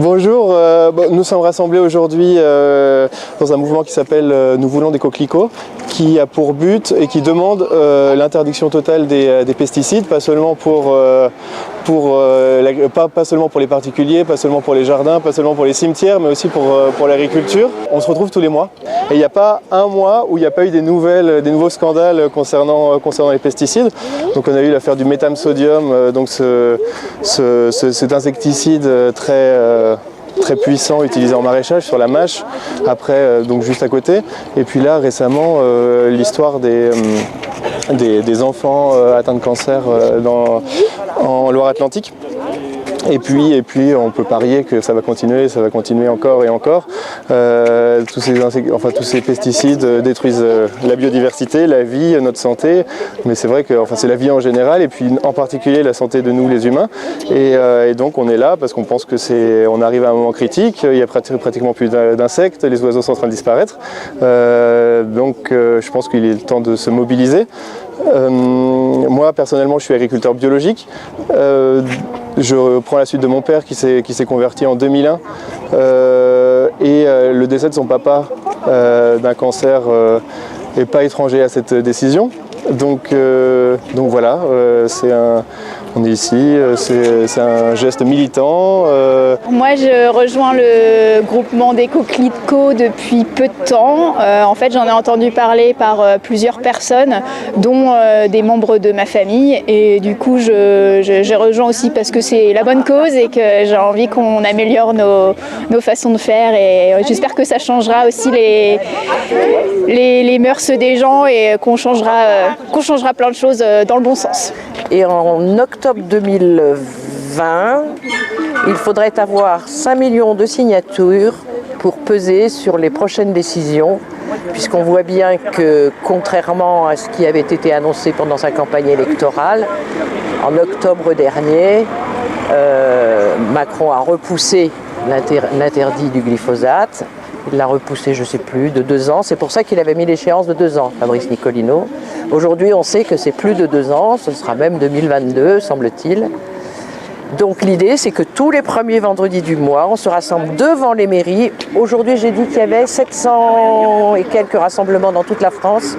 Bonjour, nous sommes rassemblés aujourd'hui dans un mouvement qui s'appelle Nous voulons des coquelicots, qui a pour but et qui demande l'interdiction totale des pesticides, pas seulement pour les particuliers, pas seulement pour les jardins, pas seulement pour les cimetières, mais aussi pour l'agriculture. On se retrouve tous les mois et il n'y a pas un mois où il n'y a pas eu des nouveaux scandales concernant les pesticides. Donc on a eu l'affaire du métam-sodium, donc cet insecticide très puissant utilisé en maraîchage sur la mâche, après donc juste à côté. Et puis là récemment l'histoire des enfants atteints de cancer en Loire-Atlantique. Et puis on peut parier que ça va continuer encore et encore. Tous ces pesticides détruisent la biodiversité, la vie, notre santé, mais c'est vrai que c'est la vie en général et puis en particulier la santé de nous les humains. Et donc on est là parce qu'on pense que on arrive à un moment critique, il y a pratiquement plus d'insectes, les oiseaux sont en train de disparaître. Donc je pense qu'il est le temps de se mobiliser. Moi personnellement je suis agriculteur biologique. Je prends la suite de mon père qui s'est converti en 2001 et le décès de son papa d'un cancer n'est pas étranger à cette décision. Donc voilà, on est ici, c'est un geste militant. Moi je rejoins le groupement des coquelicots depuis peu de temps. En fait j'en ai entendu parler par plusieurs personnes, dont des membres de ma famille. Et du coup je rejoins aussi parce que c'est la bonne cause et que j'ai envie qu'on améliore nos façons de faire. Et j'espère que ça changera aussi les mœurs des gens et qu'on changera plein de choses dans le bon sens. Et en octobre 2020, il faudrait avoir 5 millions de signatures pour peser sur les prochaines décisions, puisqu'on voit bien que, contrairement à ce qui avait été annoncé pendant sa campagne électorale, en octobre dernier, Macron a repoussé l'interdit du glyphosate. Il l'a repoussé, je ne sais plus, de 2 ans. C'est pour ça qu'il avait mis l'échéance de 2 ans, Fabrice Nicolino. Aujourd'hui, on sait que c'est plus de 2 ans, ce sera même 2022, semble-t-il. Donc l'idée, c'est que tous les premiers vendredis du mois, on se rassemble devant les mairies. Aujourd'hui, j'ai dit qu'il y avait 700 et quelques rassemblements dans toute la France.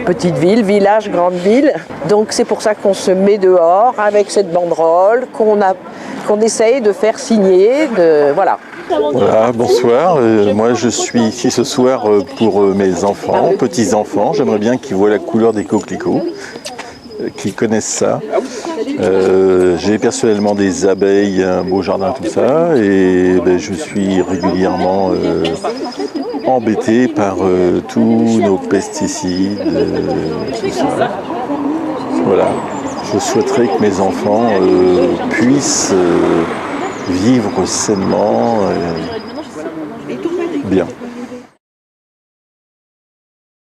Petites villes, villages, grandes villes. Donc c'est pour ça qu'on se met dehors avec cette banderole, qu'on essaye de faire signer, voilà. Voilà, bonsoir. Moi, je suis ici ce soir pour mes enfants, petits-enfants. J'aimerais bien qu'ils voient la couleur des coquelicots, qu'ils connaissent ça. J'ai personnellement des abeilles, un beau jardin, tout ça, et je suis régulièrement embêté par tous nos pesticides, tout ça. Voilà. Je souhaiterais que mes enfants puissent vivre sainement, bien.